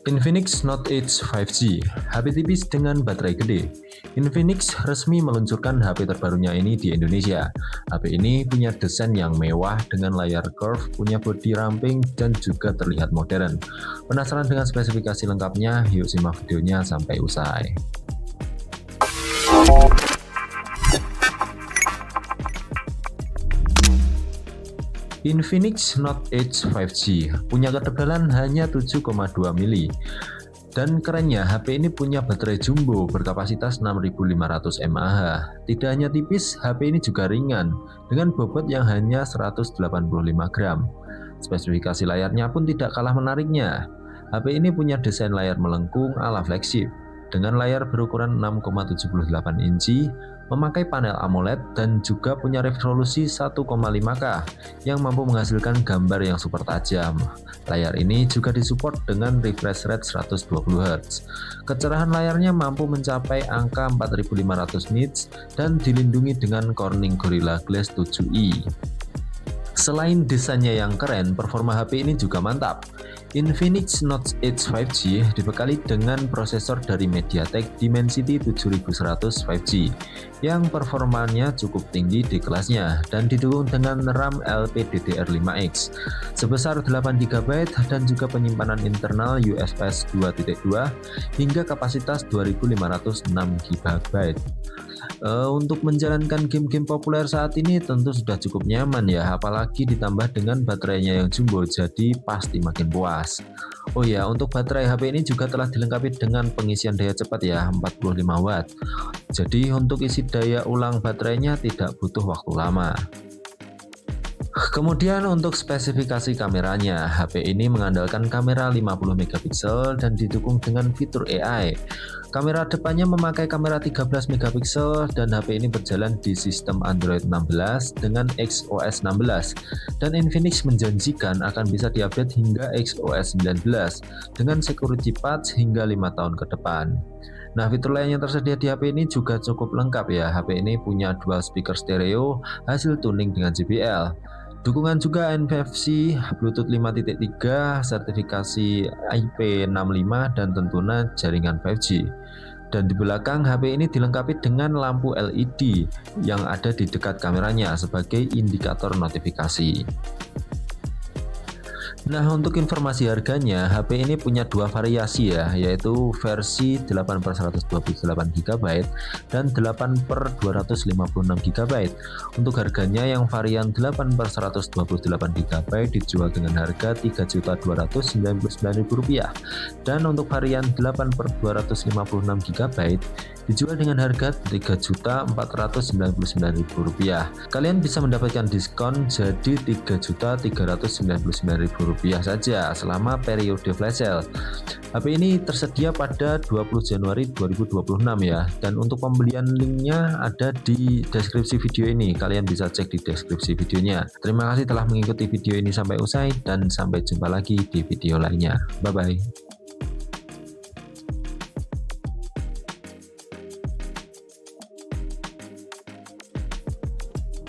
Infinix Note 8 5G, HP tipis dengan baterai gede. Infinix resmi meluncurkan HP terbarunya ini di Indonesia. HP ini punya desain yang mewah dengan layar curve, punya bodi ramping, dan juga terlihat modern. Penasaran dengan spesifikasi lengkapnya? Yuk simak videonya sampai usai. Infinix Note 8 5G punya ketebalan hanya 7,2 mili. Dan kerennya, HP ini punya baterai jumbo berkapasitas 6500 mAh. Tidak hanya tipis, HP ini juga ringan dengan bobot yang hanya 185 gram. Spesifikasi layarnya pun tidak kalah menariknya. HP ini punya desain layar melengkung ala flagship dengan layar berukuran 6,78 inci, memakai panel AMOLED dan juga punya resolusi 1,5K yang mampu menghasilkan gambar yang super tajam. Layar ini juga disupport dengan refresh rate 120Hz. Kecerahan layarnya mampu mencapai angka 4500 nits dan dilindungi dengan Corning Gorilla Glass 7i. Selain desainnya yang keren, performa HP ini juga mantap. Infinix Note 8 5G dibekali dengan prosesor dari MediaTek Dimensity 7100 5G yang performanya cukup tinggi di kelasnya dan didukung dengan RAM LPDDR5X sebesar 8GB dan juga penyimpanan internal UFS 2.2 hingga kapasitas 2506GB. Untuk menjalankan game-game populer saat ini tentu sudah cukup nyaman ya, apalagi ditambah dengan baterainya yang jumbo, jadi pasti makin puas. Oh ya, untuk baterai HP ini juga telah dilengkapi dengan pengisian daya cepat ya, 45 watt. Jadi untuk isi daya ulang baterainya tidak butuh waktu lama. Kemudian untuk spesifikasi kameranya, HP ini mengandalkan kamera 50MP dan didukung dengan fitur AI. Kamera depannya memakai kamera 13MP dan HP ini berjalan di sistem Android 16 dengan XOS 16 dan Infinix menjanjikan akan bisa diupdate hingga XOS 19 dengan security patch hingga 5 tahun ke depan. Nah, fitur lain yang tersedia di HP ini juga cukup lengkap ya. HP ini punya dual speaker stereo hasil tuning dengan JBL. Dukungan juga NFC, Bluetooth 5.3, sertifikasi IP65 dan tentunya jaringan 5G. Dan di belakang HP ini dilengkapi dengan lampu LED yang ada di dekat kameranya sebagai indikator notifikasi. Nah, untuk informasi harganya, HP ini punya dua variasi ya, yaitu versi 8/128GB dan 8/256GB. Untuk harganya yang varian 8/128GB dijual dengan harga Rp3.299.000 dan untuk varian 8/256GB dijual dengan harga Rp3.499.000. Kalian bisa mendapatkan diskon jadi Rp3.399.000 saja selama periode flash sale. HP ini tersedia pada 20 Januari 2026 ya, dan untuk pembelian linknya ada di deskripsi video ini. Kalian bisa cek di deskripsi videonya. Terima kasih telah mengikuti video ini sampai usai dan sampai jumpa lagi di video lainnya. Bye bye.